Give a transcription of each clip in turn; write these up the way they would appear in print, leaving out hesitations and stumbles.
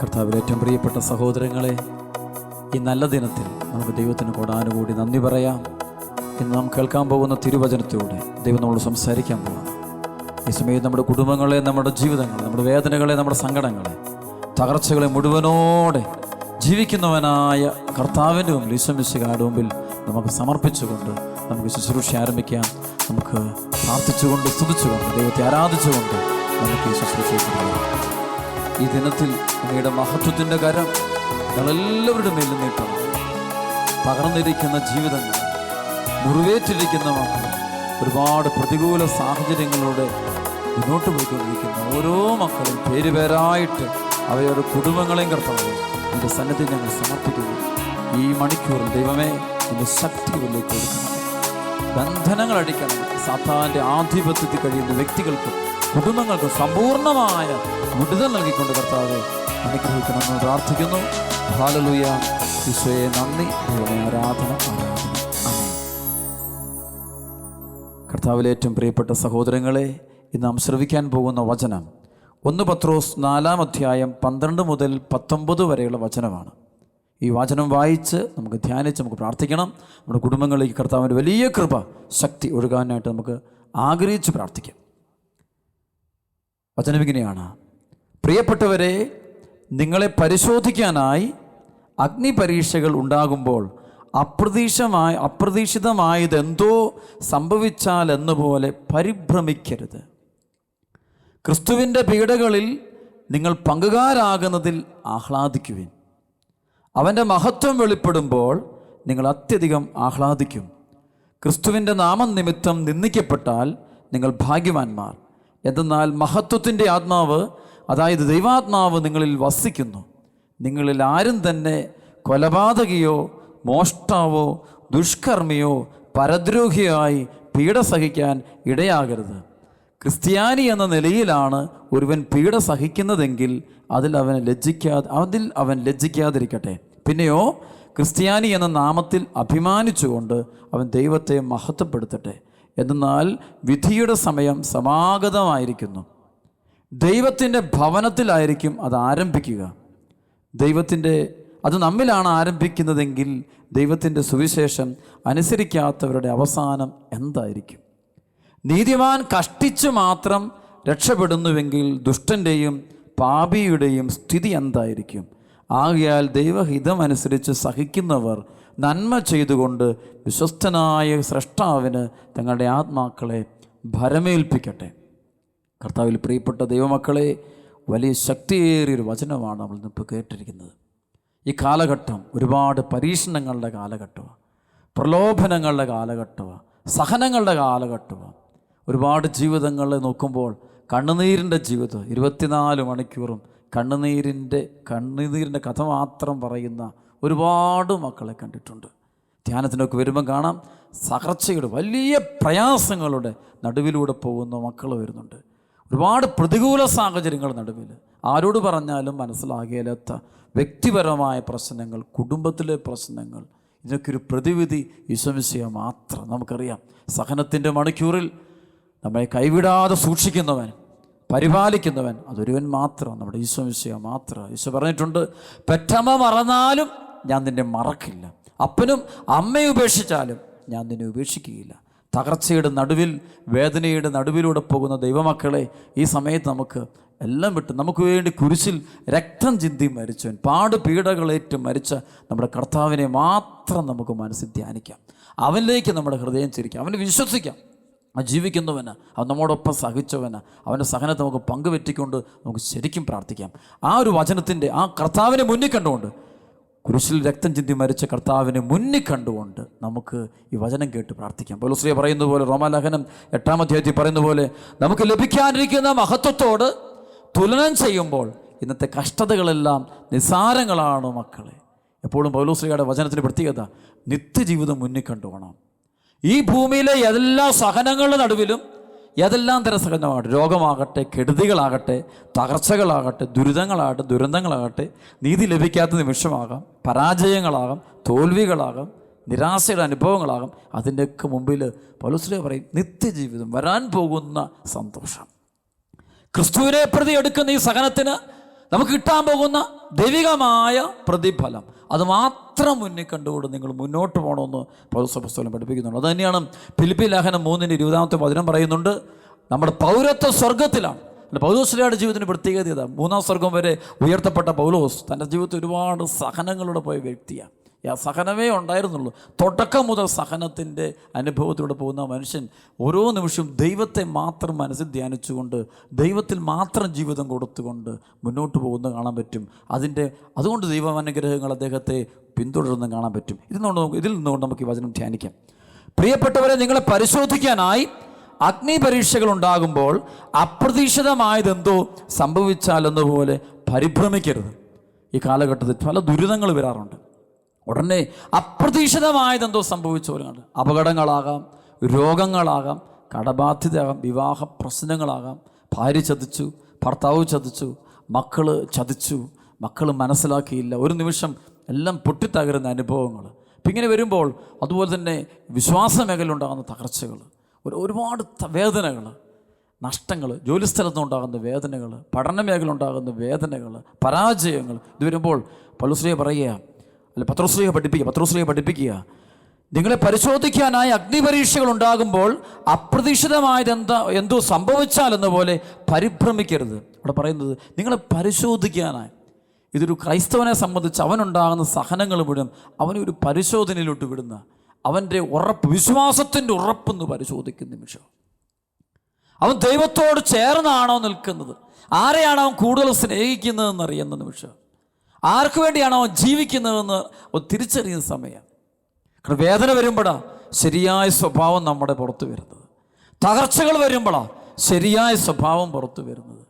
കർത്താവിൽ ഏറ്റവും പ്രിയപ്പെട്ട സഹോദരങ്ങളെ, ഈ നല്ല ദിനത്തിൽ നമുക്ക് ദൈവത്തിന് കൂടാനുകൂടി നന്ദി പറയാം. ഇന്ന് നാം കേൾക്കാൻ പോകുന്ന തിരുവചനത്തിലൂടെ ദൈവം നമ്മളോട് സംസാരിക്കാൻ പോവാണ്. ഈ സമയത്ത് നമ്മുടെ കുടുംബങ്ങളെ, നമ്മുടെ ജീവിതങ്ങളെ, നമ്മുടെ വേദനകളെ, നമ്മുടെ സങ്കടങ്ങളെ, തകർച്ചകളെ മുഴുവനോടെ ജീവിക്കുന്നവനായ കർത്താവിൻ്റെ മുമ്പിൽ, ഈശോമിശിഹായുടെ മുമ്പിൽ നമുക്ക് സമർപ്പിച്ചുകൊണ്ട് നമുക്ക് ശുശ്രൂഷ ആരംഭിക്കാം. നമുക്ക് പ്രാർത്ഥിച്ചുകൊണ്ട്, സ്തുതിച്ചുകൊണ്ട്, ദൈവത്തെ ആരാധിച്ചുകൊണ്ട് നമുക്ക് ഈ ശുശ്രൂഷയ്ക്ക് പോകാം. ഈ ദിനത്തിൽ അങ്ങയുടെ മഹത്വത്തിൻ്റെ കരം ഞങ്ങളെല്ലാവരുടെ മേലും നീട്ടണം. തകർന്നിരിക്കുന്ന ജീവിതങ്ങൾ, മുറിവേറ്റിരിക്കുന്ന മക്കൾ, ഒരുപാട് പ്രതികൂല സാഹചര്യങ്ങളിലൂടെ മുന്നോട്ട് പോയിക്കൊണ്ടിരിക്കുന്ന ഓരോ മക്കളും പേരുപേരായിട്ട് അവരുടെ കുടുംബങ്ങളെയും കർത്താവ് എൻ്റെ സന്നിധി ഞങ്ങൾ സമർപ്പിക്കുന്നു. ഈ മണിക്കൂറിൽ ദൈവമേ എൻ്റെ ശക്തി ഉള്ളിലേക്ക് കൊടുക്കണം. ബന്ധനങ്ങൾ അടിക്കണം. സാത്താൻ്റെ ആധിപത്യത്തിൽ കഴിയുന്ന വ്യക്തികൾക്കും കുടുംബങ്ങൾക്കും സമ്പൂർണ്ണമായ വിടുതൽ നൽകിക്കൊണ്ട് കർത്താവെ അനുഗ്രഹിക്കണമെന്ന് പ്രാർത്ഥിക്കുന്നു. ഹല്ലേലൂയ. ഈശോയെ നന്ദി, ദൈവമേ ആരാധന, ആരാധന. ആമേൻ. കർത്താവിലെ ഏറ്റവും പ്രിയപ്പെട്ട സഹോദരങ്ങളെ, ഇന്ന് നാം ശ്രവിക്കാൻ പോകുന്ന വചനം 1 പത്രോസ് 4-ാം അധ്യായം 12 മുതൽ 19 വരെയുള്ള വചനമാണ്. ഈ വചനം വായിച്ച് നമുക്ക് ധ്യാനിച്ച് നമുക്ക് പ്രാർത്ഥിക്കണം. നമ്മുടെ കുടുംബങ്ങളിലേക്ക് കർത്താവിൻ്റെ വലിയ കൃപ, ശക്തി ഒഴുകാനായിട്ട് നമുക്ക് ആഗ്രഹിച്ച് പ്രാർത്ഥിക്കാം. വചനം ഇങ്ങനെയാണ്: പ്രിയപ്പെട്ടവരെ, നിങ്ങളെ പരിശോധിക്കാനായി അഗ്നിപരീക്ഷകൾ ഉണ്ടാകുമ്പോൾ അപ്രതീക്ഷിതമായതെന്തോ സംഭവിച്ചാൽ എന്നപോലെ പരിഭ്രമിക്കരുത്. ക്രിസ്തുവിൻ്റെ പീഡകളിൽ നിങ്ങൾ പങ്കുകാരാകുന്നതിൽ ആഹ്ലാദിക്കുവിൻ. അവൻ്റെ മഹത്വം വെളിപ്പെടുമ്പോൾ നിങ്ങൾ അത്യധികം ആഹ്ലാദിക്കും. ക്രിസ്തുവിൻ്റെ നാമം നിമിത്തം നിന്ദിക്കപ്പെട്ടാൽ നിങ്ങൾ ഭാഗ്യവാന്മാർ. എന്തെന്നാൽ മഹത്വത്തിൻ്റെ ആത്മാവ്, അതായത് ദൈവാത്മാവ് നിങ്ങളിൽ വസിക്കുന്നു. നിങ്ങളിൽ ആരും തന്നെ കൊലപാതകിയോ മോഷ്ടാവോ ദുഷ്കർമ്മിയോ പരദ്രോഹിയായി പീഡ സഹിക്കാൻ ഇടയാകരുത്. ക്രിസ്ത്യാനി എന്ന നിലയിലാണ് ഒരുവൻ പീഡ സഹിക്കുന്നതെങ്കിൽ അതിൽ അവൻ ലജ്ജിക്കാതിരിക്കട്ടെ. പിന്നെയോ ക്രിസ്ത്യാനി എന്ന നാമത്തിൽ അഭിമാനിച്ചുകൊണ്ട് അവൻ ദൈവത്തെ മഹത്വപ്പെടുത്തട്ടെ. എന്നാൽ വിധിയുടെ സമയം സമാഗതമായിരിക്കുന്നു. ദൈവത്തിൻ്റെ ഭവനത്തിലായിരിക്കും അത് ആരംഭിക്കുക. അത് നമ്മിലാണ് ആരംഭിക്കുന്നതെങ്കിൽ ദൈവത്തിൻ്റെ സുവിശേഷം അനുസരിക്കാത്തവരുടെ അവസാനം എന്തായിരിക്കും? നീതിമാൻ കഷ്ടിച്ചു മാത്രം രക്ഷപ്പെടുന്നുവെങ്കിൽ ദുഷ്ടൻ്റെയും പാപിയുടെയും സ്ഥിതി എന്തായിരിക്കും? ആകയാൽ ദൈവഹിതമനുസരിച്ച് സഹിക്കുന്നവർ നന്മ ചെയ്തുകൊണ്ട് വിശ്വസ്തനായ സ്രഷ്ടാവിന് തങ്ങളുടെ ആത്മാക്കളെ ഭരമേൽപ്പിക്കട്ടെ. കർത്താവിൽ പ്രിയപ്പെട്ട ദൈവമക്കളെ, വലിയ ശക്തിയേറിയൊരു വചനമാണ് നമ്മൾ ഇന്നിപ്പോൾ കേട്ടിരിക്കുന്നത്. ഈ കാലഘട്ടം ഒരുപാട് പരീക്ഷണങ്ങളുടെ കാലഘട്ടമാണ്, പ്രലോഭനങ്ങളുടെ കാലഘട്ടമാണ്, സഹനങ്ങളുടെ കാലഘട്ടമാണ്. ഒരുപാട് ജീവിതങ്ങളെ നോക്കുമ്പോൾ കണ്ണുനീരിൻ്റെ ജീവിതം, 24 മണിക്കൂറും കണ്ണുനീരിൻ്റെ കഥ മാത്രം പറയുന്ന ഒരുപാട് മക്കളെ കണ്ടിട്ടുണ്ട്. ധ്യാനത്തിനൊക്കെ വരുമ്പം കാണാം, തകർച്ചയുടെ വലിയ പ്രയാസങ്ങളുടെ നടുവിലൂടെ പോകുന്ന മക്കൾ വരുന്നുണ്ട്. ഒരുപാട് പ്രതികൂല സാഹചര്യങ്ങൾ നടുവിൽ, ആരോട് പറഞ്ഞാലും മനസ്സിലാകിയാലാത്ത വ്യക്തിപരമായ പ്രശ്നങ്ങൾ, കുടുംബത്തിലെ പ്രശ്നങ്ങൾ, ഇതിനൊക്കെ ഒരു പ്രതിവിധി ഈശോമിശിഹാ മാത്രം. നമുക്കറിയാം, സഹനത്തിൻ്റെ മണിക്കൂറിൽ നമ്മെ കൈവിടാതെ സൂക്ഷിക്കുന്നവൻ, പരിപാലിക്കുന്നവൻ അതൊരുവൻ മാത്രം, നമ്മുടെ ഈശോമിശിഹാ മാത്രം. ഈശോ പറഞ്ഞിട്ടുണ്ട്, പെറ്റമ്മ മറന്നാലും ഞാൻ നിന്നെ മറക്കില്ല, അപ്പനും അമ്മയെ ഉപേക്ഷിച്ചാലും ഞാൻ നിന്നെ ഉപേക്ഷിക്കുകയില്ല. തകർച്ചയുടെ നടുവിൽ, വേദനയുടെ നടുവിലൂടെ പോകുന്ന ദൈവമക്കളെ, ഈ സമയത്ത് നമുക്ക് എല്ലാം വിട്ട് നമുക്ക് വേണ്ടി കുരിശിൽ രക്തം ചിന്തി മരിച്ചവൻ, പീഡകളേറ്റ് മരിച്ച നമ്മുടെ കർത്താവിനെ മാത്രം നമുക്ക് മനസ്സിൽ ധ്യാനിക്കാം. അവനിലേക്ക് നമ്മുടെ ഹൃദയം ചിരിക്കാം, അവനെ വിശ്വസിക്കാം. ജീവിക്കുന്നവന്, അവൻ നമ്മോടൊപ്പം സഹിച്ചവന്, അവൻ്റെ സഹനത്തെ നമുക്ക് പങ്കുപറ്റിക്കൊണ്ട് നമുക്ക് ശരിക്കും പ്രാർത്ഥിക്കാം. ആ ഒരു വചനത്തിൻ്റെ, ആ കർത്താവിനെ മുന്നിൽ കണ്ടുകൊണ്ട്, കുരിശിൽ രക്തം ചിന്തി മരിച്ച കർത്താവിനെ മുന്നിൽ കണ്ടുകൊണ്ട് നമുക്ക് ഈ വചനം കേട്ട് പ്രാർത്ഥിക്കാം. പൗലോസ് പറയുന്ന പോലെ, റോമാലേഖനം 8-ാം അധ്യായത്തിൽ പറയുന്ന പോലെ, നമുക്ക് ലഭിക്കാനിരിക്കുന്ന മഹത്വത്തോട് തുലനം ചെയ്യുമ്പോൾ ഇന്നത്തെ കഷ്ടതകളെല്ലാം നിസ്സാരങ്ങളാണ് മക്കളെ. എപ്പോഴും പൗലോസ്ലിയുടെ വചനത്തിൻ്റെ പ്രത്യേകത, നിത്യജീവിതം മുന്നിൽ കണ്ടുപോകണം. ഈ ഭൂമിയിലെ എല്ലാ സഹനങ്ങളുടെ നടുവിലും, ഏതെല്ലാം തരം സഹനമാകട്ടെ, രോഗമാകട്ടെ, കെടുതികളാകട്ടെ, തകർച്ചകളാകട്ടെ, ദുരന്തങ്ങളാകട്ടെ, നീതി ലഭിക്കാത്ത നിമിഷമാകാം, പരാജയങ്ങളാകാം, തോൽവികളാകാം, നിരാശയുടെ അനുഭവങ്ങളാകാം, അതിൻ്റെയൊക്കെ മുമ്പിൽ പൗലോസ് പറയും, നിത്യജീവിതം, വരാൻ പോകുന്ന സന്തോഷം. ക്രിസ്തുവിനെ പ്രതി എടുക്കുന്ന ഈ സഹനത്തിന് നമുക്ക് കിട്ടാൻ പോകുന്ന ദൈവികമായ പ്രതിഫലം അത് മാത്രം മുന്നിൽ കണ്ടുകൊണ്ട് നിങ്ങൾ മുന്നോട്ട് പോകണമെന്ന് പൗലോസ് അപ്പോസ്തലൻ പഠിപ്പിക്കുന്നുണ്ട്. അത് തന്നെയാണ് ഫിലിപ്പി ലേഖനം 3:20 പറയുന്നുണ്ട്, നമ്മുടെ പൗരത്വ സ്വർഗത്തിലാണ്. പൗലോസ്ലിയുടെ ജീവിതത്തിന് പ്രത്യേകത ഇതാണ്. 3-ാം സ്വർഗം വരെ ഉയർത്തപ്പെട്ട പൗലോസ് തൻ്റെ ജീവിതത്തിൽ ഒരുപാട് സഹനങ്ങളുടെ പോയ വ്യക്തിയാണ്. ആ സഹനമേ ഉണ്ടായിരുന്നുള്ളൂ. തുടക്കം മുതൽ സഹനത്തിൻ്റെ അനുഭവത്തിലൂടെ പോകുന്ന മനുഷ്യൻ ഓരോ നിമിഷവും ദൈവത്തെ മാത്രം മനസ്സിൽ ധ്യാനിച്ചുകൊണ്ട് ദൈവത്തിൽ മാത്രം ജീവിതം കൊടുത്തുകൊണ്ട് മുന്നോട്ട് പോകുന്നത് കാണാൻ പറ്റും. അതുകൊണ്ട് ദൈവാനുഗ്രഹങ്ങൾ അദ്ദേഹത്തെ പിന്തുടരുന്നത് കാണാൻ പറ്റും. ഇതിൽ നിന്നുകൊണ്ട് നമുക്ക് ഈ വചനം ധ്യാനിക്കാം. പ്രിയപ്പെട്ടവരെ, നിങ്ങളെ പരിശോധിക്കാനായി അഗ്നിപരീക്ഷകൾ ഉണ്ടാകുമ്പോൾ അപ്രതീക്ഷിതമായതെന്തോ സംഭവിച്ചാലെന്നപോലെ പരിഭ്രമിക്കരുത്. ഈ കാലഘട്ടത്തിൽ പല ദുരിതങ്ങൾ വരാറുണ്ട്. ഉടനെ അപ്രതീക്ഷിതമായതെന്തോ സംഭവിച്ചവരുണ്ട്. അപകടങ്ങളാകാം, രോഗങ്ങളാകാം, കടബാധ്യതയാകാം, വിവാഹ പ്രശ്നങ്ങളാകാം, ഭാര്യ ചതിച്ചു, ഭർത്താവ് ചതിച്ചു, മക്കൾ ചതിച്ചു, മക്കൾ മനസ്സിലാക്കിയില്ല, ഒരു നിമിഷം എല്ലാം പൊട്ടിത്തകരുന്ന അനുഭവങ്ങൾ. അപ്പം ഇങ്ങനെ വരുമ്പോൾ അതുപോലെ തന്നെ വിശ്വാസ മേഖലയിലുണ്ടാകുന്ന തകർച്ചകൾ, ഒരുപാട് വേദനകൾ, നഷ്ടങ്ങൾ, ജോലിസ്ഥലത്തുനിന്നുണ്ടാകുന്ന വേദനകൾ, പഠന മേഖല ഉണ്ടാകുന്ന വേദനകൾ, പരാജയങ്ങൾ, ഇത് വരുമ്പോൾ പൗലോസ് പറയുക, പത്രോസ് പഠിപ്പിക്കുക, നിങ്ങളെ പരിശോധിക്കാനായി അഗ്നിപരീക്ഷകൾ ഉണ്ടാകുമ്പോൾ എന്തോ സംഭവിച്ചാലെന്ന പോലെ പരിഭ്രമിക്കരുത്. അവിടെ പറയുന്നത് നിങ്ങളെ പരിശോധിക്കാനായി. ഇതൊരു ക്രൈസ്തവനെ സംബന്ധിച്ച് അവനുണ്ടാകുന്ന സഹനങ്ങൾ മുഴുവൻ അവനെ ഒരു പരിശോധനയിലോട്ട് വിടുന്ന, അവൻ്റെ ഉറപ്പ്, വിശ്വാസത്തിൻ്റെ ഉറപ്പെന്ന് പരിശോധിക്കുന്ന നിമിഷം. അവൻ ദൈവത്തോട് ചേർന്നാണോ നിൽക്കുന്നത്, ആരെയാണോ അവൻ കൂടുതൽ സ്നേഹിക്കുന്നതെന്നറിയുന്ന നിമിഷം, ആർക്കു വേണ്ടിയാണോ അവൻ ജീവിക്കുന്നതെന്ന് തിരിച്ചറിയുന്ന സമയം. കാരണം വേദന വരുമ്പോഴാണ് ശരിയായ സ്വഭാവം നമ്മുടെ പുറത്ത് വരുന്നത്. തകർച്ചകൾ വരുമ്പോഴാണ് ശരിയായ സ്വഭാവം പുറത്ത് വരുന്നത്.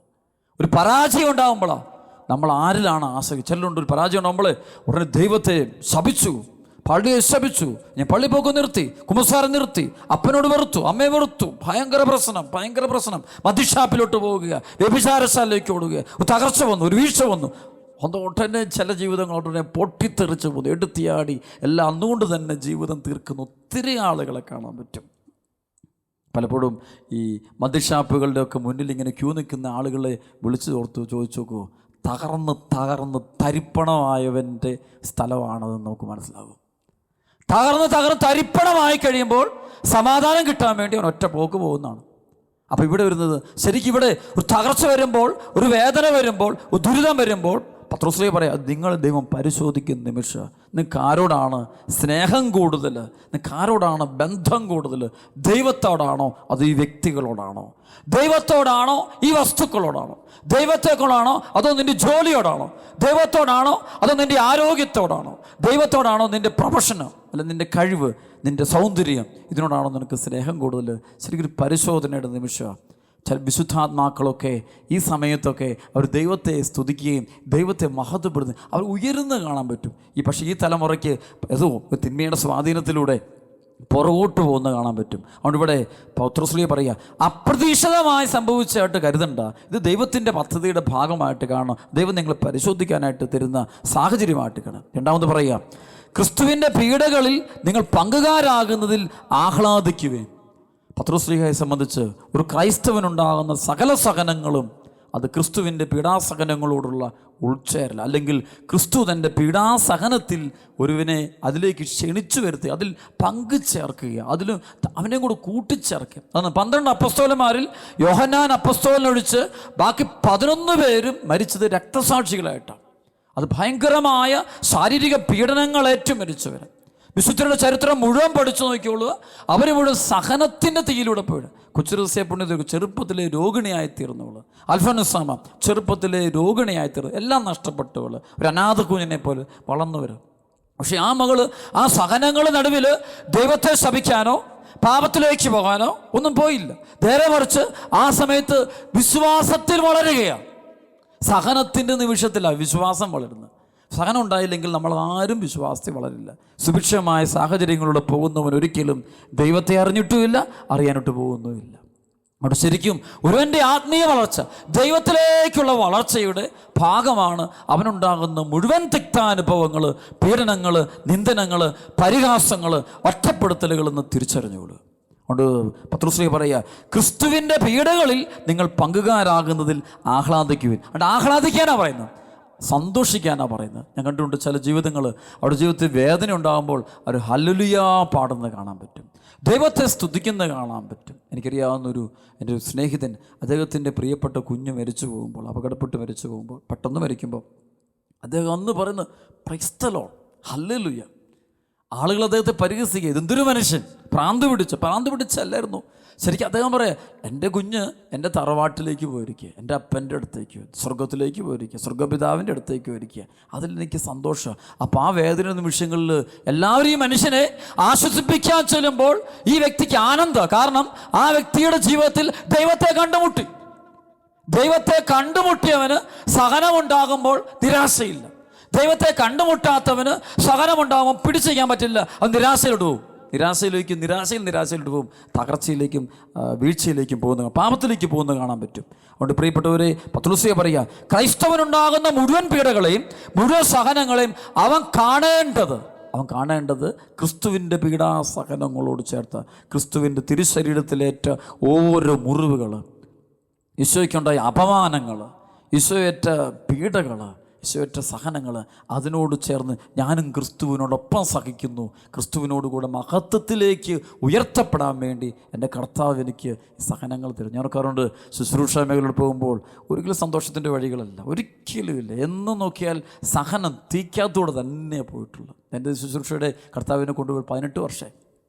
ഒരു പരാജയം ഉണ്ടാകുമ്പോഴാണ് നമ്മൾ ആരിലാണ് ആശ്രയിക്കുക. ചിലരുണ്ട്, ഒരു പരാജയം ഉണ്ടാകുമ്പോൾ ഉടനെ ദൈവത്തെ ശപിച്ചു, പള്ളിയെ ശപിച്ചു, ഞാൻ പള്ളി പോക്ക് നിർത്തി, കുമ്പസാരം നിർത്തി, അപ്പനോട് വെറുത്തു, അമ്മയെ വെറുത്തു, ഭയങ്കര പ്രശ്നം, മദ്യഷാപ്പിലോട്ട് പോവുക, വ്യഭിചാരശാലയിലേക്ക് ഓടുക, ഒരു തകർച്ച വന്നു, ഒരു വീഴ്ച വന്നു, ഉടനെ ചില ജീവിതങ്ങൾ ഉടനെ പൊട്ടിത്തെറിച്ച് പോകുന്നു, എടുത്തിയാടി എല്ലാം അന്നുകൊണ്ട് തന്നെ ജീവിതം തീർക്കുന്ന ഒത്തിരി ആളുകളെ കാണാൻ പറ്റും. പലപ്പോഴും ഈ മദ്യഷാപ്പുകളുടെ ഒക്കെ മുന്നിൽ ഇങ്ങനെ ക്യൂ നിൽക്കുന്ന ആളുകളെ വിളിച്ചു ചോദിച്ചു നോക്കൂ, തകർന്ന് തരിപ്പണമായവൻ്റെ സ്ഥലമാണതെന്ന് നമുക്ക് മനസ്സിലാകും. തകർന്ന് തരിപ്പണമായി കഴിയുമ്പോൾ സമാധാനം കിട്ടാൻ വേണ്ടി അവൻ ഒറ്റ പോക്ക് പോകുന്നതാണ്. അപ്പോൾ ഇവിടെ വരുന്നത് ശരിക്കും ഇവിടെ ഒരു തകർച്ച വരുമ്പോൾ, ഒരു വേദന വരുമ്പോൾ, ഒരു ദുരിതം വരുമ്പോൾ പത്രോസ് പറയാം, നിങ്ങൾ ദൈവം പരിശോധിക്കുന്ന നിമിഷം നിങ്ങൾക്ക് ആരോടാണ് സ്നേഹം കൂടുതൽ, നിങ്ങൾക്ക് ആരോടാണ് ബന്ധം കൂടുതൽ? ദൈവത്തോടാണോ അതോ ഈ വ്യക്തികളോടാണോ? ദൈവത്തോടാണോ ഈ വസ്തുക്കളോടാണോ? ദൈവത്തെക്കൊണ്ടാണോ അതോ നിൻ്റെ ജോലിയോടാണോ? ദൈവത്തോടാണോ അതോ നിൻ്റെ ആരോഗ്യത്തോടാണോ? ദൈവത്തോടാണോ നിൻ്റെ പ്രൊഫഷനോ അല്ല നിൻ്റെ കഴിവ്, നിൻ്റെ സൗന്ദര്യം, ഇതിനോടാണോ നിനക്ക് സ്നേഹം കൂടുതൽ? ശരിക്കും പരിശോധനയുടെ നിമിഷമാണ്. ചില വിശുദ്ധാത്മാക്കളൊക്കെ ഈ സമയത്തൊക്കെ അവർ ദൈവത്തെ സ്തുതിക്കുകയും ദൈവത്തെ മഹത്വപ്പെടുത്തുകയും അവർ ഉയരുന്ന കാണാൻ പറ്റും. പക്ഷേ ഈ തലമുറയ്ക്ക് ഏതോ തിന്മയുടെ സ്വാധീനത്തിലൂടെ പുറകോട്ട് പോകുന്ന കാണാൻ പറ്റും. അതുകൊണ്ട് ഇവിടെ പൗത്രോസ് പറയുക, അപ്രതീക്ഷിതമായി സംഭവിച്ചായിട്ട് കരുതണ്ട, ഇത് ദൈവത്തിൻ്റെ പദ്ധതിയുടെ ഭാഗമായിട്ട് കാണണം, ദൈവം നിങ്ങളെ പരിശോധിക്കാനായിട്ട് തരുന്ന സാഹചര്യമായിട്ട് കാണാം. രണ്ടാമത് പറയുക, ക്രിസ്തുവിൻ്റെ പീഡകളിൽ നിങ്ങൾ പങ്കുകാരാകുന്നതിൽ ആഹ്ലാദിക്കുവേൻ. പത്രോസ്ലീഹയെ സംബന്ധിച്ച് ഒരു ക്രൈസ്തവനുണ്ടാകുന്ന സകല സഹനങ്ങളും അത് ക്രിസ്തുവിൻ്റെ പീഡാസഹനങ്ങളോടുള്ള ഉൾച്ചേരൽ, അല്ലെങ്കിൽ ക്രിസ്തു തൻ്റെ പീഡാസഹനത്തിൽ ഒരുവനെ അതിലേക്ക് ക്ഷണിച്ചു വരുത്തി അതിൽ പങ്കുചേർക്കുക, അതിൽ അവനെ കൂടെ കൂട്ടിച്ചേർക്കുക. അതാണ് 12 അപ്പസ്തോലന്മാരിൽ യോഹന്നാൻ അപ്പസ്തോലനൊഴിച്ച് ബാക്കി 11 പേരും മരിച്ചത് രക്തസാക്ഷികളായിട്ടാണ്. അത് ഭയങ്കരമായ ശാരീരിക പീഡനങ്ങളേറ്റു മരിച്ചവർ. വിശുദ്ധരുടെ ചരിത്രം മുഴുവൻ പഠിച്ചു നോക്കിയോളൂ, അവർ മുഴുവൻ സഹനത്തിൻ്റെ തീയിലൂടെ പോയി. കൊച്ചുറസ്യ പുണ്യത്തിൽ ചെറുപ്പത്തിലെ രോഗിണിയായിത്തീർന്നവൾ, അൽഫനുസാമ ചെറുപ്പത്തിലെ രോഗിണിയായിത്തീർന്നു, എല്ലാം നഷ്ടപ്പെട്ടവൾ, ഒരു അനാഥ കുഞ്ഞിനെ പോലെ വളർന്നവർ. പക്ഷെ ആ മകള് ആ സഹനങ്ങളുടെ നടുവിൽ ദൈവത്തെ ശപിക്കാനോ പാപത്തിലേക്ക് പോകാനോ ഒന്നും പോയില്ല. നേരെ മറിച്ച് ആ സമയത്ത് വിശ്വാസത്തിൽ വളരുകയാണ്. സഹനത്തിൻ്റെ നിമിഷത്തിലാണ് വിശ്വാസം വളരുന്നത്. സഹനം ഉണ്ടായില്ലെങ്കിൽ നമ്മൾ ആരും വിശ്വാസത്തിൽ വളരില്ല. സുഭിക്ഷമായ സാഹചര്യങ്ങളിലൂടെ പോകുന്നവൻ ഒരിക്കലും ദൈവത്തെ അറിഞ്ഞിട്ടുമില്ല, അറിയാനിട്ട് പോകുന്നുമില്ല. അവിടെ ശരിക്കും ഒരുവൻ്റെ ആത്മീയ വളർച്ച, ദൈവത്തിലേക്കുള്ള വളർച്ചയുടെ ഭാഗമാണ് അവനുണ്ടാകുന്ന മുഴുവൻ തിക്താനുഭവങ്ങൾ, പീഡനങ്ങൾ, നിന്ദനങ്ങൾ, പരിഹാസങ്ങൾ, ഒറ്റപ്പെടുത്തലുകൾ എന്ന് തിരിച്ചറിഞ്ഞുകൊള്ളു. അതുകൊണ്ട് പത്രോസ് പറയുക, ക്രിസ്തുവിൻ്റെ പീഡകളിൽ നിങ്ങൾ പങ്കുകാരാകുന്നതിൽ ആഹ്ലാദിക്കുവിൻ. അതുകൊണ്ട് ആഹ്ലാദിക്കാനാണ് പറയുന്നത്, സന്തോഷിക്കാനാണ് പറയുന്നത്. ഞാൻ കണ്ടിട്ടുണ്ട് ചില ജീവിതങ്ങൾ, അവരുടെ ജീവിതത്തിൽ വേദന ഉണ്ടാകുമ്പോൾ അവർ ഹല്ലേലൂയ പാടുന്നത് കാണാൻ പറ്റും, ദൈവത്തെ സ്തുതിക്കുന്നത് കാണാൻ പറ്റും. എനിക്കറിയാവുന്നൊരു എൻ്റെ ഒരു സ്നേഹിതൻ, അദ്ദേഹത്തിൻ്റെ പ്രിയപ്പെട്ട കുഞ്ഞ് മരിച്ചു പോകുമ്പോൾ, അപകടപ്പെട്ട് മരിച്ചു പോകുമ്പോൾ, പെട്ടെന്ന് മരിക്കുമ്പോൾ അദ്ദേഹം അന്ന് പറയുന്നത് പ്രൈസ് ദി ലോർഡ്, ഹല്ലേലൂയ. ആളുകൾ അദ്ദേഹത്തെ പരിഹസിക്കുക, ഇതെന്തൊരു മനുഷ്യൻ, പ്രാന്ത് പിടിച്ചല്ലായിരുന്നു. ശരിക്കും അദ്ദേഹം പറയാം, എൻ്റെ കുഞ്ഞ് എൻ്റെ തറവാട്ടിലേക്ക് പോയിരിക്കുക, എൻ്റെ അപ്പൻ്റെ അടുത്തേക്ക്, സ്വർഗത്തിലേക്ക് പോയിരിക്കുക, സ്വർഗപിതാവിൻ്റെ അടുത്തേക്ക് പോയിരിക്കുക, അതിലെനിക്ക് സന്തോഷമാണ്. അപ്പോൾ ആ വേദന നിമിഷങ്ങളിൽ എല്ലാവരും ഈ മനുഷ്യനെ ആശ്വസിപ്പിക്കാൻ ചെല്ലുമ്പോൾ ഈ വ്യക്തിക്ക് ആനന്ദം. കാരണം ആ വ്യക്തിയുടെ ജീവിതത്തിൽ ദൈവത്തെ കണ്ടുമുട്ടിയവന് സഹനമുണ്ടാകുമ്പോൾ നിരാശയില്ല. ദൈവത്തെ കണ്ടുമുട്ടാത്തവന് സഹനമുണ്ടാകുമ്പോൾ പിടിച്ചു ചെയ്യാൻ പറ്റില്ല, അവൻ നിരാശയിലോട്ട് പോകും, തകർച്ചയിലേക്കും വീഴ്ചയിലേക്കും പോകുന്ന, പാപത്തിലേക്ക് പോകുന്നത് കാണാൻ പറ്റും. അതുകൊണ്ട് പ്രിയപ്പെട്ടവരെ, പത്രോസ് പറയുക, ക്രൈസ്തവനുണ്ടാകുന്ന മുഴുവൻ പീഡകളെയും മുഴുവൻ സഹനങ്ങളെയും അവൻ കാണേണ്ടത് ക്രിസ്തുവിൻ്റെ പീഡാസഹനങ്ങളോട് ചേർത്ത്, ക്രിസ്തുവിൻ്റെ തിരുശരീരത്തിലേറ്റ ഓരോ മുറിവുകൾ, ഈശോയ്ക്കുണ്ടായ അപമാനങ്ങൾ, ഈശോയേറ്റ പീഡകൾ, ഈശോയേറ്റ സഹനങ്ങൾ, അതിനോട് ചേർന്ന് ഞാനും ക്രിസ്തുവിനോടൊപ്പം സഹിക്കുന്നു, ക്രിസ്തുവിനോടുകൂടെ മഹത്വത്തിലേക്ക് ഉയർത്തപ്പെടാൻ വേണ്ടി എൻ്റെ കർത്താവ് എനിക്ക് സഹനങ്ങൾ തരും. ഞാൻ ഓർക്കാറുണ്ട്, ശുശ്രൂഷ മേഖലയിൽ പോകുമ്പോൾ ഒരിക്കലും സന്തോഷത്തിൻ്റെ വഴികളല്ല, ഒരിക്കലും ഇല്ല. എന്നും നോക്കിയാൽ സഹനം തീക്കാത്തൂടെ തന്നെ പോയിട്ടുള്ളത്. എൻ്റെ ശുശ്രൂഷയുടെ കർത്താവിനെ കൊണ്ടുപോയി 18 വർഷം.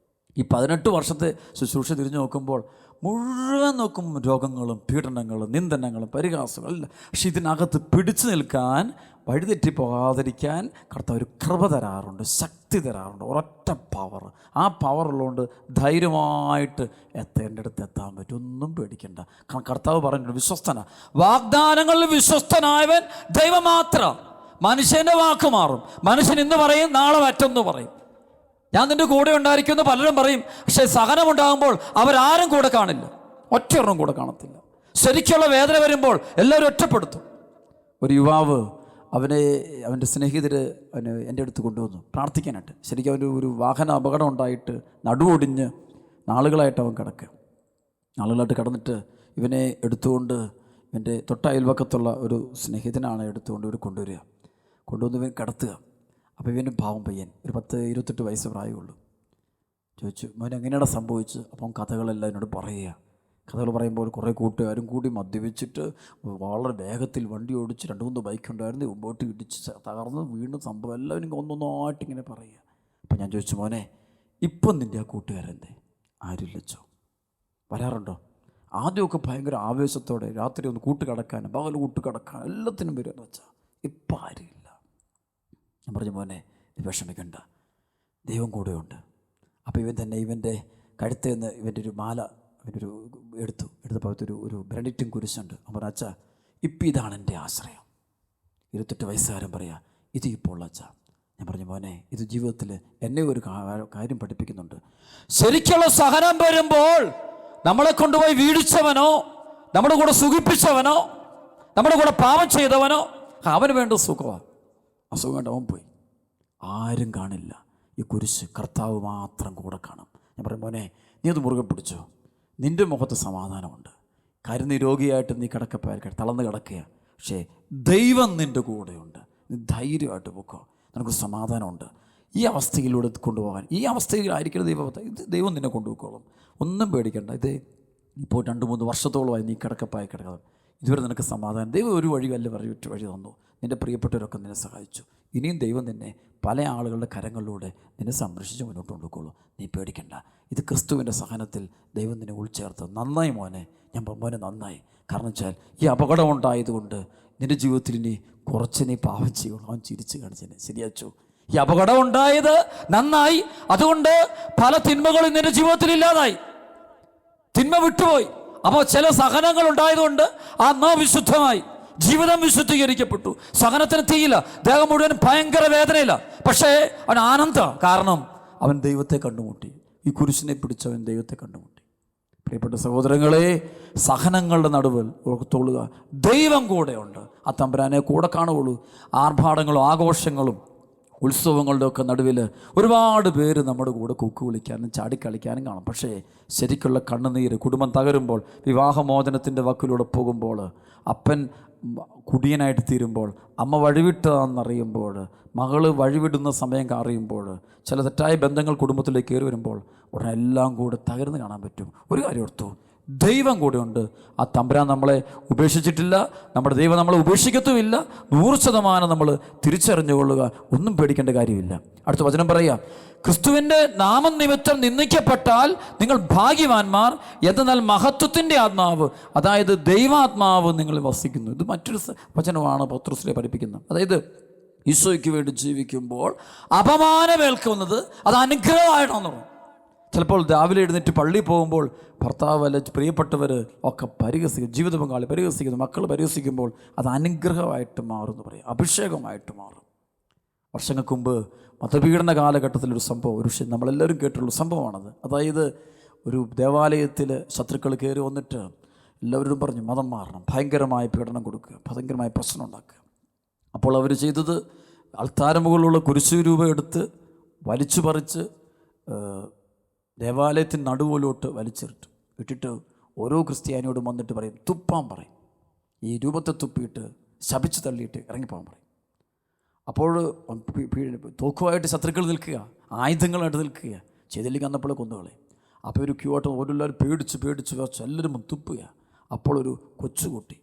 ഈ 18 വർഷത്തെ ശുശ്രൂഷ തിരിഞ്ഞു നോക്കുമ്പോൾ മുഴുവൻ രോഗങ്ങളും പീഡനങ്ങളും നിന്ദനങ്ങളും പരിഹാസങ്ങളും അല്ല. പക്ഷെ ഇതിനകത്ത് പിടിച്ചു നിൽക്കാൻ, വഴിതെറ്റിപ്പോകാതിരിക്കാൻ കർത്താവ് ഒരു കൃപ തരാറുണ്ട്, ശക്തി തരാറുണ്ട്, ഒരൊറ്റ പവർ. ആ പവർ ഉള്ളതുകൊണ്ട് ധൈര്യമായിട്ട് എത്തേണ്ടടുത്ത് എത്താൻ പറ്റും, ഒന്നും പേടിക്കണ്ട. കാരണം കർത്താവ് പറഞ്ഞിട്ടുണ്ട്, വിശ്വസ്തനാണ്, വാഗ്ദാനങ്ങളിൽ വിശ്വസ്തനായവൻ ദൈവം മാത്രം. മനുഷ്യൻ്റെ വാക്ക് മാറും, മനുഷ്യൻ ഇന്ന് പറയും, നാളെ മറ്റൊന്ന് പറയും. ഞാൻ നിൻ്റെ കൂടെ ഉണ്ടായിരിക്കുമെന്ന് പലരും പറയും, പക്ഷേ സഹനമുണ്ടാകുമ്പോൾ അവരാരും കൂടെ കാണില്ല, ഒറ്റയൊരെണ്ണം കൂടെ കാണത്തില്ല. ശരിക്കുള്ള വേദന വരുമ്പോൾ എല്ലാവരും ഒറ്റപ്പെടുത്തും. ഒരു യുവാവ് അവൻ്റെ സ്നേഹിതർ എൻ്റെ അടുത്ത് കൊണ്ടുവന്നു പ്രാർത്ഥിക്കാനായിട്ട്. ശരിക്കും ഒരു വാഹന അപകടം ഉണ്ടായിട്ട് നടുവൊടിഞ്ഞ് നാളുകളായിട്ട് അവൻ നാളുകളായിട്ട് കിടന്നിട്ട് ഇവനെ എടുത്തുകൊണ്ട് എൻ്റെ തൊട്ട അയൽവക്കത്തുള്ള ഒരു സ്നേഹിതനാണ് എടുത്തുകൊണ്ട് കൊണ്ടുവന്ന് ഇവൻ കിടത്തുക. അപ്പോൾ ഇവൻ്റെ പാവം പയ്യൻ, ഒരു 10-28 വയസ്സ് പ്രായമുള്ളൂ. ചോദിച്ചു, മോൻ എങ്ങനെയാണ് സംഭവിച്ചത്? അപ്പം കഥകളെല്ലാം എന്നോട് പറയുക. കഥകൾ പറയുമ്പോൾ കുറേ കൂട്ടുകാരും കൂടി മദ്യപിച്ചിട്ട് വളരെ വേഗത്തിൽ വണ്ടി ഓടിച്ച് 2-3 ബൈക്കുണ്ടായിരുന്നു, മുമ്പോട്ട് ഇടിച്ച് തകർന്ന് വീണ്ടും സംഭവം എല്ലാവരും ഒന്നൊന്നായിട്ട് ഇങ്ങനെ പറയുക. അപ്പം ഞാൻ ചോദിച്ചു, മോനെ ഇപ്പം നിൻ്റെ ആ കൂട്ടുകാരെന്തേ? ആരുമില്ലച്ചോ. വരാറുണ്ടോ? ആദ്യമൊക്കെ ഭയങ്കര ആവേശത്തോടെ രാത്രി ഒന്ന് കൂട്ടുകിടക്കാനും പകൽ കൂട്ടുകിടക്കാനും എല്ലാത്തിനും വരുമെന്ന് വെച്ചാൽ ഇപ്പം ആരുമില്ല. ഞാൻ പറഞ്ഞു, മോനെ നീ വിഷമിക്കണ്ട, ദൈവം കൂടെയുണ്ട്. അപ്പോൾ ഇവൻ്റെ കഴുത്തിൽ നിന്ന് ഇവൻ്റെ ഒരു മാല എടുത്തപ്പോൾ ഒരു ബ്രണ്ടിറ്റും കുരിശുണ്ട്. അവൻ പറഞ്ഞു, അച്ഛാ ഇപ്പം ഇതാണ് എൻ്റെ ആശ്രയം. 28 വയസ്സുകാരൻ പറയാ, ഇത് ഇപ്പോൾ ഉള്ള അച്ഛാ. ഞാൻ പറഞ്ഞു, മോനെ ഇത് ജീവിതത്തിൽ എന്നെ ഒരു കാര്യം പഠിപ്പിക്കുന്നുണ്ട്. ശരിക്കുള്ള സഹനം വരുമ്പോൾ നമ്മളെ കൊണ്ടുപോയി വീഴിച്ചവനോ, നമ്മുടെ കൂടെ സുഖിപ്പിച്ചവനോ, നമ്മുടെ കൂടെ പാപം ചെയ്തവനോ അവന് വേണ്ട സുഖമാണ്. അസുഖം കൊണ്ട് അവൻ പോയി, ആരും കാണില്ല. ഈ കുരിശ് കർത്താവ് മാത്രം കൂടെ കാണും. ഞാൻ പറയും, മോനെ നീ അത് മുറുകെ പിടിച്ചോ, നിൻ്റെ മുഖത്ത് സമാധാനമുണ്ട്. കാര്യം നീ രോഗിയായിട്ട് നീ തളർന്ന് കിടക്കുക, പക്ഷേ ദൈവം നിൻ്റെ കൂടെയുണ്ട്. നീ ധൈര്യമായിട്ട് പൊക്കോ, നിനക്ക് സമാധാനമുണ്ട്. ഈ അവസ്ഥയിലൂടെ കൊണ്ടുപോകാൻ, ഈ അവസ്ഥയിലായിരിക്കണം ദൈവം നിന്നെ കൊണ്ടുപോയിക്കോളും. ഒന്നും പേടിക്കണ്ട. ഇത് ഇപ്പോൾ 2-3 വർഷത്തോളമായി നീ കിടക്കുന്നത്, ഇതുവരെ നിനക്ക് സമാധാനം. ദൈവം ഒരു വഴി വഴി തന്നു. നിൻ്റെ പ്രിയപ്പെട്ടവരൊക്കെ നിന്നെ സഹായിച്ചു. ഇനിയും ദൈവം നിന്നെ പല ആളുകളുടെ കരങ്ങളിലൂടെ നിന്നെ സംരക്ഷിച്ച് മുന്നോട്ട് കൊണ്ടുപോകുള്ളൂ. നീ പേടിക്കണ്ട. ഇത് ക്രിസ്തുവിൻ്റെ സഹനത്തിൽ ദൈവം നിന്നെ ഉൾച്ചേർത്ത്. നന്നായി മോനെ. ഞാൻ മോനെ നന്നായി. കാരണം വെച്ചാൽ ഈ അപകടം ഉണ്ടായതുകൊണ്ട് നിൻ്റെ ജീവിതത്തിൽ ഇനി കുറച്ച് നീ പാപം ചെയ്യുള്ളൂ. അവൻ ചിരിച്ച് കാണിച്ചതിന് ശരിയാച്ചു. ഈ അപകടം ഉണ്ടായത് നന്നായി, അതുകൊണ്ട് പല തിന്മകളും നിൻ്റെ ജീവിതത്തിൽ ഇല്ലാതായി, തിന്മ വിട്ടുപോയി. അപ്പോൾ ചില സഹനങ്ങൾ ഉണ്ടായതുകൊണ്ട് ആ വിശുദ്ധമായി ജീവിതം വിശുദ്ധീകരിക്കപ്പെട്ടു. സഹനത്തിന് തീയില്ല, ദേഹം മുഴുവൻ ഭയങ്കര വേദനയില്ല, പക്ഷേ അവൻ ആനന്ദം. കാരണം അവൻ ദൈവത്തെ കണ്ടുമുട്ടി. ഈ കുരിശിനെ പിടിച്ചവൻ ദൈവത്തെ കണ്ടുമുട്ടി. പ്രിയപ്പെട്ട സഹോദരങ്ങളെ, സഹനങ്ങളുടെ നടുവിൽ ഓർത്തോളുക, ദൈവം കൂടെയുണ്ട്. ആ തമ്പുരാനെ കൂടെ കാണുകയുള്ളൂ. ആർഭാടങ്ങളും ആഘോഷങ്ങളും ഉത്സവങ്ങളുടെയൊക്കെ നടുവിൽ ഒരുപാട് പേര് നമ്മുടെ കൂടെ കൊക്ക് വിളിക്കാനും ചാടിക്കളിക്കാനും കാണും. പക്ഷേ ശരിക്കുള്ള കണ്ണുനീര്, കുടുംബം തകരുമ്പോൾ, വിവാഹമോചനത്തിൻ്റെ വക്കിലൂടെ പോകുമ്പോൾ, അപ്പൻ കുടിയനായിട്ട് തീരുമ്പോൾ, അമ്മ വഴിവിട്ടതാണെന്നറിയുമ്പോൾ, മകള് വഴിവിടുന്ന സമയം അറിയുമ്പോൾ, ചില തെറ്റായ ബന്ധങ്ങൾ കുടുംബത്തിലേക്ക് കയറി വരുമ്പോൾ ഉടനെ എല്ലാം കൂടെ തകർന്ന് കാണാൻ പറ്റും. ഒരു കാര്യം ഓർത്തു, ദൈവം കൂടെ ഉണ്ട്. ആ തമ്പുരാൻ നമ്മളെ ഉപേക്ഷിച്ചിട്ടില്ല, നമ്മുടെ ദൈവം നമ്മളെ ഉപേക്ഷിക്കത്തുമില്ല. 100% നമ്മൾ തിരിച്ചറിഞ്ഞുകൊള്ളുക, ഒന്നും പേടിക്കേണ്ട കാര്യമില്ല. അടുത്ത വചനം പറയുക, ക്രിസ്തുവിൻ്റെ നാമം നിമിത്തം നിന്ദിക്കപ്പെട്ടാൽ നിങ്ങൾ ഭാഗ്യവാന്മാർ, എന്നാൽ മഹത്വത്തിൻ്റെ ആത്മാവ്, അതായത് ദൈവാത്മാവ് നിങ്ങളിൽ വസിക്കുന്നു. ഇത് മറ്റൊരു വചനമാണ് പത്രോസിനെ പഠിപ്പിക്കുന്നത്. അതായത് ഈശോയ്ക്ക് വേണ്ടി ജീവിക്കുമ്പോൾ അപമാനമേൽക്കുന്നത് അത് അനുഗ്രഹമായിട്ടാണെന്ന് പറയും. ചിലപ്പോൾ രാവിലെ എഴുന്നേറ്റ് പള്ളിയിൽ പോകുമ്പോൾ ഭർത്താവ് അല്ല പ്രിയപ്പെട്ടവർ ഒക്കെ പരിഹസിക്കും, ജീവിത പങ്കാളി പരിഹസിക്കുന്നു, മക്കൾ പരിഹസിക്കുമ്പോൾ അത് അനുഗ്രഹമായിട്ട് മാറുമെന്ന് പറയും, അഭിഷേകമായിട്ട് മാറും. വർഷങ്ങൾക്ക് മുമ്പ് മതപീഡന കാലഘട്ടത്തിലൊരു സംഭവം, നമ്മളെല്ലാവരും കേട്ടുള്ള സംഭവമാണത്. അതായത് ഒരു ദേവാലയത്തിൽ ശത്രുക്കൾ കയറി വന്നിട്ട് എല്ലാവരും പറഞ്ഞു മതം മാറണം, ഭയങ്കരമായ പീഡനം കൊടുക്കുക, ഭയങ്കരമായ പ്രശ്നം ഉണ്ടാക്കുക. അപ്പോൾ അവർ ചെയ്തത് അൾത്താരമുകളിലുള്ള കുരിശു രൂപം എടുത്ത് വലിച്ചു പറിച്ച് ദേവാലയത്തിന് നടുവിലോട്ട് ഇട്ടിട്ട് ഓരോ ക്രിസ്ത്യാനിയോടും വന്നിട്ട് പറയും, തുപ്പാൻ പറയും. ഈ രൂപത്തെ തുപ്പിയിട്ട് ശപിച്ച് തള്ളിയിട്ട് ഇറങ്ങിപ്പോകാൻ പറയും. അപ്പോൾ തോക്കുമായിട്ട് ശത്രുക്കൾ നിൽക്കുക, ആയുധങ്ങളായിട്ട് നിൽക്കുക, ചെയ്തില്ലെങ്കിൽ അന്നപ്പോൾ കൊന്നുകളെ. അപ്പോൾ ഒരു ക്യൂ ആയിട്ട് ഓരോല്ലാവരും പേടിച്ച് വെച്ച് എല്ലാവരും തുപ്പുക. അപ്പോൾ ഒരു കൊച്ചുകുട്ടി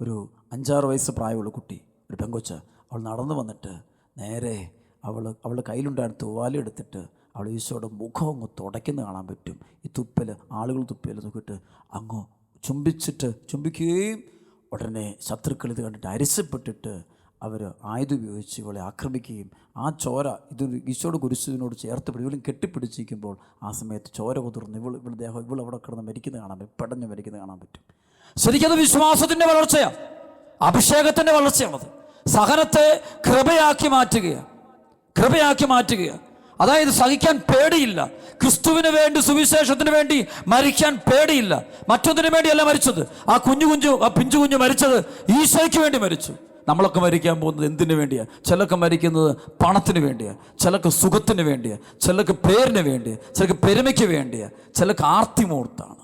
ഒരു 5-6 വയസ്സ് പ്രായമുള്ള കുട്ടി, ഒരു പെങ്കൊച്ച്, അവൾ നടന്നു വന്നിട്ട് നേരെ അവളുടെ കയ്യിലുണ്ടായിരുന്ന തൂവാലെടുത്തിട്ട് അവൾ ഈശോയുടെ മുഖം അങ്ങ് തുടയ്ക്കുന്ന കാണാൻ പറ്റും. ഈ ആളുകൾ തുപ്പൽ നോക്കിയിട്ട് അങ്ങ് ചുംബിക്കുകയും ഉടനെ ശത്രുക്കൾ ഇത് കണ്ടിട്ട് അരിശപ്പെട്ടിട്ട് അവർ ആയുധം ഉപയോഗിച്ച് ഇവളെ ആക്രമിക്കുകയും ആ ചോര ഇത് ഈശോയുടെ കുരിശിനോട് ചേർത്ത് ഇവളും കെട്ടിപ്പിടിച്ചിരിക്കുമ്പോൾ ആ സമയത്ത് ചോര കുതിർന്ന് ഇവൾ അവിടെ കിടന്ന് മരിക്കുന്നത് കാണാൻ പറ്റും, പെടഞ്ഞ് മരിക്കുന്നത് കാണാൻ പറ്റും. ശരിക്കത് വിശ്വാസത്തിൻ്റെ വളർച്ചയാണ്, അഭിഷേകത്തിൻ്റെ വളർച്ചയാണത്. സഹനത്തെ കൃപയാക്കി മാറ്റുകയാണ്. അതായത് സഹിക്കാൻ പേടിയില്ല, ക്രിസ്തുവിന് വേണ്ടി സുവിശേഷത്തിന് വേണ്ടി മരിക്കാൻ പേടിയില്ല. മറ്റൊന്നിനു വേണ്ടിയല്ല മരിച്ചത്. ആ പിഞ്ചു കുഞ്ഞു മരിച്ചത് ഈശോയ്ക്ക് വേണ്ടി മരിച്ചു. നമ്മളൊക്കെ മരിക്കാൻ പോകുന്നത് എന്തിനു വേണ്ടിയാണ്? ചിലർക്ക് മരിക്കുന്നത് പണത്തിന് വേണ്ടിയാണ്, ചിലർക്ക് സുഖത്തിന് വേണ്ടിയാണ്, ചിലർക്ക് പേരിന് വേണ്ടിയാണ്, ചിലർക്ക് പെരുമയ്ക്ക് വേണ്ടിയാണ്, ചിലർക്ക് ആർത്തിമൂർത്താണ്,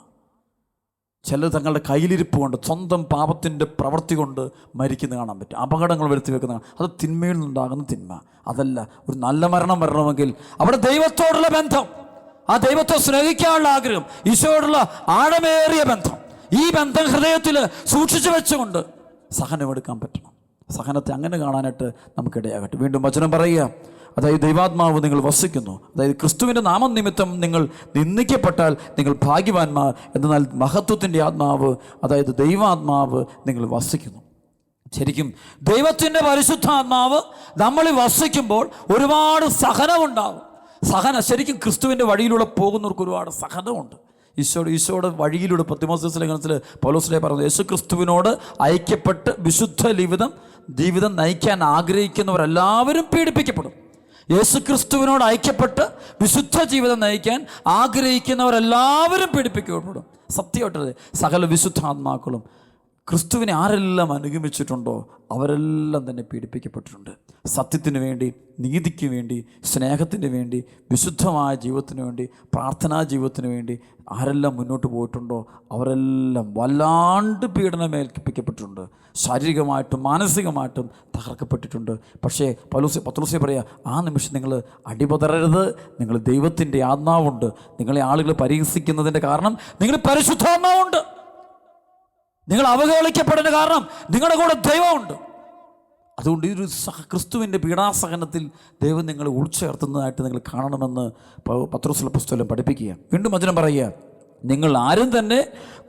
ചിലർ തങ്ങളുടെ കയ്യിലിരിപ്പ് കൊണ്ട് സ്വന്തം പാപത്തിൻ്റെ പ്രവൃത്തി കൊണ്ട് മരിക്കുന്നത് കാണാൻ പറ്റും. അപകടങ്ങൾ വരുത്തി വെക്കുന്ന അത് തിന്മയിൽ നിന്നുണ്ടാകുന്ന തിന്മ. അതല്ല, ഒരു നല്ല മരണം വരണമെങ്കിൽ അവിടെ ദൈവത്തോടുള്ള ബന്ധം, ആ ദൈവത്തെ സ്നേഹിക്കാനുള്ള ആഗ്രഹം, ഈശോയോടുള്ള ആഴമേറിയ ബന്ധം, ഈ ബന്ധം ഹൃദയത്തിൽ സൂക്ഷിച്ചു വെച്ചുകൊണ്ട് സഹനമെടുക്കാൻ പറ്റണം. സഹനത്തെ അങ്ങനെ കാണാനായിട്ട് നമുക്കിടയാകട്ടെ. വീണ്ടും വചനം പറയുക, അതായത് ദൈവാത്മാവ് നിങ്ങൾ വസിക്കുന്നു, അതായത് ക്രിസ്തുവിൻ്റെ നാമം നിമിത്തം നിങ്ങൾ നിന്ദിക്കപ്പെട്ടാൽ നിങ്ങൾ ഭാഗ്യവാന്മാർ, എന്നാൽ മഹത്വത്തിൻ്റെ ആത്മാവ്, അതായത് ദൈവാത്മാവ് നിങ്ങൾ വസിക്കുന്നു. ശരിക്കും ദൈവത്തിൻ്റെ പരിശുദ്ധാത്മാവ് നമ്മളിൽ വസിക്കുമ്പോൾ ഒരുപാട് സഹനമുണ്ടാകും. ശരിക്കും ക്രിസ്തുവിൻ്റെ വഴിയിലൂടെ പോകുന്നവർക്ക് ഒരുപാട് സഹനമുണ്ട്. ഈശോയുടെ വഴിയിലൂടെ പത്തിമോസ് ലേഖനത്തിൽ പൗലോസ് പറയുന്നത്, യേശു ക്രിസ്തുവിനോട് ഐക്യപ്പെട്ട് വിശുദ്ധ ജീവിതം നയിക്കാൻ ആഗ്രഹിക്കുന്നവരെല്ലാവരും പീഡിപ്പിക്കപ്പെടും. യേശു ക്രിസ്തുവിനോട് ഐക്യപ്പെട്ട് വിശുദ്ധ ജീവിതം നയിക്കാൻ ആഗ്രഹിക്കുന്നവരെല്ലാവരും പീഡിപ്പിക്കപ്പെടും. സത്യമായിട്ടത് സകല വിശുദ്ധാത്മാക്കളും ക്രിസ്തുവിനെ ആരെല്ലാം അനുഗമിച്ചിട്ടുണ്ടോ അവരെല്ലാം തന്നെ പീഡിപ്പിക്കപ്പെട്ടിട്ടുണ്ട്. സത്യത്തിന് വേണ്ടി, നീതിക്ക് വേണ്ടി, സ്നേഹത്തിന് വേണ്ടി, വിശുദ്ധമായ ജീവിതത്തിന് വേണ്ടി, പ്രാർത്ഥനാ ജീവിതത്തിന് വേണ്ടി ആരെല്ലാം മുന്നോട്ട് പോയിട്ടുണ്ടോ അവരെല്ലാം വല്ലാണ്ട് പീഡനമേൽപ്പിക്കപ്പെട്ടിട്ടുണ്ട്. ശാരീരികമായിട്ടും മാനസികമായിട്ടും തകർക്കപ്പെട്ടിട്ടുണ്ട്. പക്ഷേ പത്രോസ് പറയുക, ആ നിമിഷം നിങ്ങൾ അടിപതറരുത്, നിങ്ങൾ ദൈവത്തിൻ്റെ ആത്മാവുണ്ട്. നിങ്ങളെ ആളുകൾ പരിഹസിക്കുന്നതിൻ്റെ കാരണം നിങ്ങൾ പരിശുദ്ധാത്മാവുണ്ട്. നിങ്ങൾ അവഹേളിക്കപ്പെടുന്ന കാരണം നിങ്ങളുടെ കൂടെ ദൈവമുണ്ട്. അതുകൊണ്ട് ഈ ഒരു ക്രിസ്തുവിൻ്റെ പീഡാസഹനത്തിൽ ദൈവം നിങ്ങളെ ഉൾച്ചേർത്തുന്നതായിട്ട് നിങ്ങൾ കാണണമെന്ന് പത്രോസിന്റെ പുസ്തകം പഠിപ്പിക്കുക. വീണ്ടും വചനം പറയുക, നിങ്ങൾ ആരും തന്നെ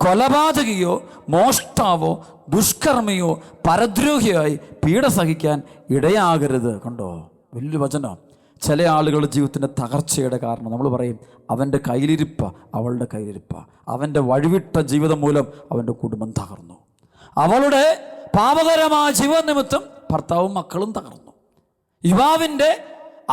കൊലപാതകിയോ മോഷ്ടാവോ ദുഷ്കർമ്മിയോ പരദ്രോഹിയായി പീഡ സഹിക്കാൻ ഇടയാകരുത്. കണ്ടോ, വലിയൊരു വചനം. ചില ആളുകളുടെ ജീവിതത്തിൻ്റെ തകർച്ചയുടെ കാരണം നമ്മൾ പറയും അവൻ്റെ കയ്യിലിരിപ്പ, അവളുടെ കയ്യിലിരിപ്പ, അവൻ്റെ വഴിവിട്ട ജീവിതം മൂലം അവൻ്റെ കുടുംബം തകർന്നു, അവളുടെ പാപകരമായ ജീവൻ നിമിത്തം ഭർത്താവും മക്കളും തകർന്നു. യുവാവിൻ്റെ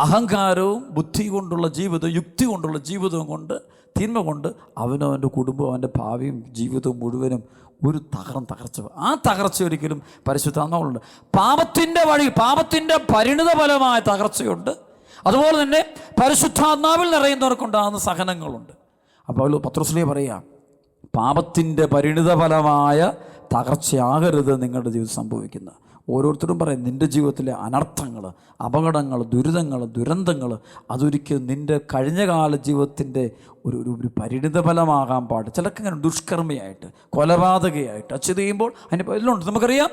അഹങ്കാരവും ബുദ്ധി കൊണ്ടുള്ള ജീവിതവും യുക്തി കൊണ്ടുള്ള ജീവിതവും കൊണ്ട് തിന്മ കൊണ്ട് അവനും അവൻ്റെ കുടുംബവും അവൻ്റെ ഭാവിയും ജീവിതവും മുഴുവനും ഒരു തകർച്ച. ആ തകർച്ച ഒരിക്കലും പരിശുദ്ധാത്മാവുണ്ട്. പാപത്തിൻ്റെ വഴി, പാപത്തിൻ്റെ പരിണിത ഫലമായ തകർച്ചയുണ്ട്. അതുപോലെ തന്നെ പരിശുദ്ധാത്മാവിൽ നിറയുന്നവർക്കുണ്ടാകുന്ന സഹനങ്ങളുണ്ട്. അപ്പോൾ പത്രോസ്ലീഹ പറയുക, പാപത്തിൻ്റെ പരിണിത ഫലമായ തകർച്ചയാകരുത് നിങ്ങളുടെ ജീവിതം സംഭവിക്കുന്നത്. ഓരോരുത്തരും പറയും, നിൻ്റെ ജീവിതത്തിലെ അനർത്ഥങ്ങൾ, അപകടങ്ങൾ, ദുരിതങ്ങൾ, ദുരന്തങ്ങൾ അതൊരിക്കലും നിൻ്റെ കഴിഞ്ഞകാല ജീവിതത്തിൻ്റെ ഒരു പരിണിതഫലമാകാൻ പാടില്ല. ചിലർക്ക് ഇങ്ങനെ ദുഷ്കർമ്മിയായിട്ട്, കൊലപാതകയായിട്ട് അത് ചെയ്യുമ്പോൾ അതിൻ്റെ എല്ലാം നമുക്കറിയാം.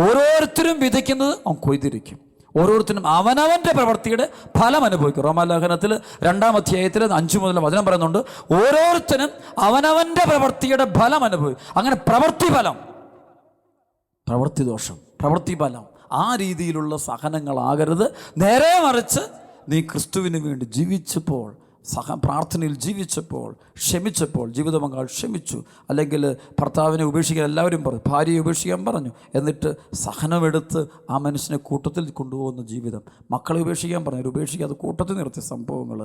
ഓരോരുത്തരും വിതയ്ക്കുന്നത് അവൻ കൊയ്തിരിക്കും. ഓരോരുത്തരും അവനവൻ്റെ പ്രവൃത്തിയുടെ ഫലം അനുഭവിക്കും. റോമാലേഖനത്തിൽ 2-ാം അധ്യായത്തിൽ 5 മുതൽ വചനം പറയുന്നുണ്ട്, ഓരോരുത്തരും അവനവൻ്റെ പ്രവൃത്തിയുടെ ഫലം അനുഭവിക്കും. അങ്ങനെ പ്രവൃത്തി ഫലം, പ്രവൃത്തി ദോഷം, പ്രവൃത്തി ഫലം, ആ രീതിയിലുള്ള സഹനങ്ങളാകരുത്. നേരെ മറിച്ച് നീ ക്രിസ്തുവിന് വേണ്ടി ജീവിച്ചപ്പോൾ, പ്രാർത്ഥനയിൽ ജീവിച്ചപ്പോൾ, ക്ഷമിച്ചപ്പോൾ, ജീവിതപങ്കാൾ ക്ഷമിച്ചു, അല്ലെങ്കിൽ ഭർത്താവിനെ ഉപേക്ഷിക്കാൻ എല്ലാവരും പറഞ്ഞു, ഭാര്യയെ ഉപേക്ഷിക്കാൻ പറഞ്ഞു, എന്നിട്ട് സഹനമെടുത്ത് ആ മനുഷ്യനെ കൂട്ടത്തിൽ കൊണ്ടുപോകുന്ന ജീവിതം, മക്കളെ ഉപേക്ഷിക്കാൻ പറഞ്ഞു, ഉപേക്ഷിക്കാതെ കൂട്ടത്തിൽ നിർത്തിയ സംഭവങ്ങൾ,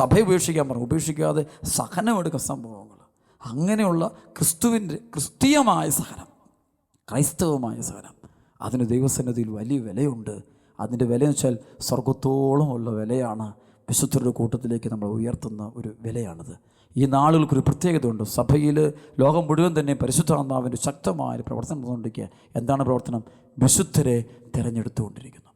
സഭയെ ഉപേക്ഷിക്കാൻ പറഞ്ഞു, ഉപേക്ഷിക്കാതെ സഹനമെടുക്കുന്ന സംഭവങ്ങൾ, അങ്ങനെയുള്ള ക്രിസ്തീയമായ സഹനം, ക്രൈസ്തവമായ സഹനം, അതിന് ദൈവസന്നിധിയിൽ വലിയ വിലയുണ്ട്. അതിൻ്റെ വിലയെന്ന് വെച്ചാൽ സ്വർഗത്തോളമുള്ള വിലയാണ്. വിശുദ്ധരുടെ കൂട്ടത്തിലേക്ക് നമ്മൾ ഉയർത്തുന്ന ഒരു വിലയാണിത്. ഈ നാളുകൾക്കൊരു പ്രത്യേകതയുണ്ട്. സഭയിൽ ലോകം മുഴുവൻ തന്നെ പരിശുദ്ധാത്മാവിൻ്റെ ശക്തമായ പ്രവർത്തനം നടന്നുകൊണ്ടിരിക്കുക. എന്താണ് പ്രവർത്തനം? വിശുദ്ധരെ തിരഞ്ഞെടുത്തുകൊണ്ടിരിക്കുന്നു.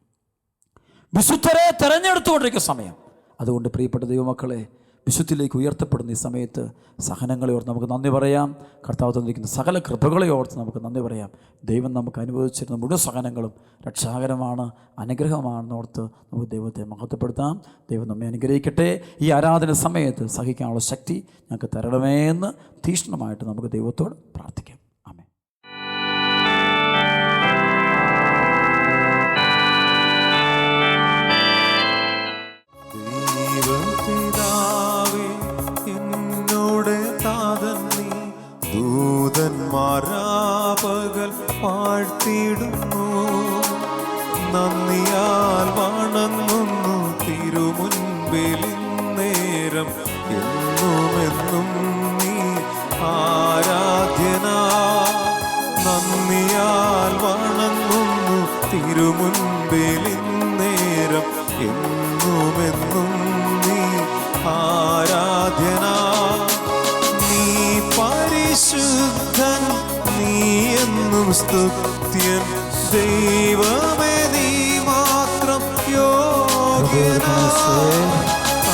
വിശുദ്ധരെ തിരഞ്ഞെടുത്തുകൊണ്ടിരിക്കുന്ന സമയം. അതുകൊണ്ട് പ്രിയപ്പെട്ട ദൈവമക്കളെ, വിശുദ്ധിയിലേക്ക് ഉയർത്തപ്പെടുന്ന ഈ സമയത്ത് സഹനങ്ങളെ ഓർത്ത് നമുക്ക് നന്ദി പറയാം. കർത്താവ് തന്നിരിക്കുന്ന സകല കൃപകളെ ഓർത്ത് നമുക്ക് നന്ദി പറയാം. ദൈവം നമുക്ക് അനുഭവിച്ചിരുന്ന മുഴുവൻ സഹനങ്ങളും രക്ഷാകരമാണ്, അനുഗ്രഹമാണെന്ന് ഓർത്ത് നമുക്ക് ദൈവത്തെ മഹത്വപ്പെടുത്താം. ദൈവം നമ്മെ അനുഗ്രഹിക്കട്ടെ. ഈ ആരാധന സമയത്ത് സഹിക്കാനുള്ള ശക്തി ഞങ്ങൾക്ക് തരണമേ എന്ന് തീക്ഷ്ണമായിട്ട് നമുക്ക് ദൈവത്തോട് പ്രാർത്ഥിക്കാം. ആമേൻ. ദൂതന്മാരാപകൽ പാഴ്ത്തിടുന്നു, നന്ദിയാൽ വണങ്ങുന്നു തിരുമുൻപിൽ നേരം. എന്നുമെന്നും നീ ആരാധ്യനാ, നന്ദിയാൽ വണങ്ങുന്നു തിരുമുൻപിൽ നേരം. എന്നുമെന്നും നീ ആരാധ്യനാ. പരിശുദ്ധൻ, നീ എന്നും സ്തുത്യൻ. ദൈവമേ, നീ മാത്രം യോഗ്യനായി.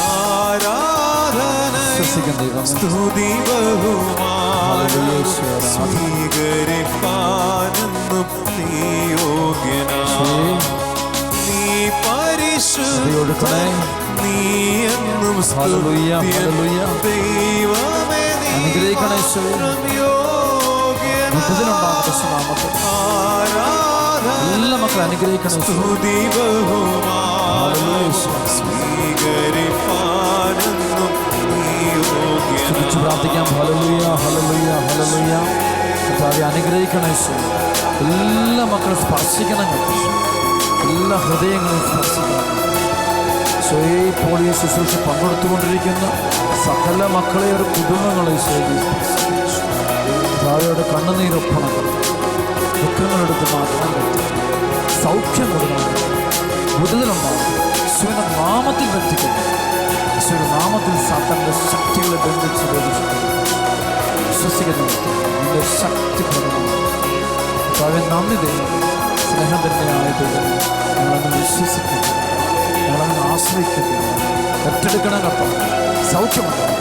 ആരാധന സ്തുതി ബഹുമാനം സ്വീകരിപ്പാനെന്നും നീ യോഗ്യനായി. നീ പരിശുദ്ധൻ, നീ എന്നും സ്തുത്യൻ. ദൈവമേ, അനുഗ്രഹിക്കണേ. എല്ലാ മക്കളെ അനുഗ്രഹിക്കണം. പ്രാർത്ഥിക്കാം. Hallelujah, hallelujah, hallelujah. കർത്താവേ അനുഗ്രഹിക്കണേ. എല്ലാ മക്കളും സ്പർശിക്കണം. എല്ലാ ഹൃദയങ്ങളും സ്പർശിക്കണം. ഇപ്പോൾ ഈ ശുശ്രൂഷ പങ്കെടുത്തുകൊണ്ടിരിക്കുന്ന സകല മക്കളെ, ഒരു കുടുംബങ്ങളെ ഭാവിയുടെ കണ്ണുനീരൊപ്പണം, ദുഃഖങ്ങളെടുത്ത് മാറ്റണം, സൗഖ്യം കൊടുക്കണം, വിടുതലുണ്ടാകും. ഈശോയുടെ നാമത്തിൽ വ്യക്തിക്കുന്നു. ഈശോയുടെ നാമത്തിൽ സാത്താന്റെ ശക്തികളെ ബന്ധിച്ച് വിശ്വസിക്കുന്നു. നിന്റെ ശക്തി പ്രകടമാണ്. നന്ദി ദൈവം, സ്നേഹം തന്നെയായ ദൈവം, ഞങ്ങളങ്ങ് വിശ്വസിക്കുന്നു, ഞങ്ങളങ്ങ് ആശ്രയിക്കുന്നു. ഏറ്റെടുക്കണം കേട്ടോ, സൗഖ്യമുണ്ടാകും.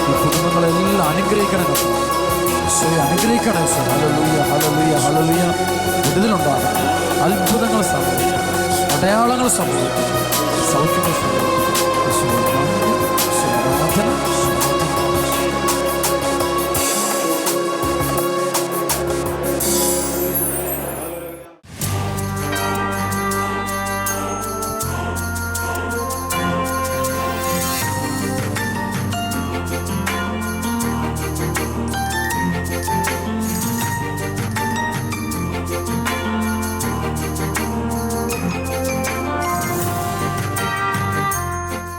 ഈ കുടുംബങ്ങളെല്ലാം അനുഗ്രഹിക്കണം കേട്ടോ. ഈശോയെ അനുഗ്രഹിക്കണം. Hallelujah, hallelujah, hallelujah. വിടുതലുണ്ടാകും, അത്ഭുതങ്ങൾ സംഭവിക്കും, അടയാളങ്ങൾ സംഭവിക്കും, സൗഖ്യങ്ങൾ സംഭവിക്കും.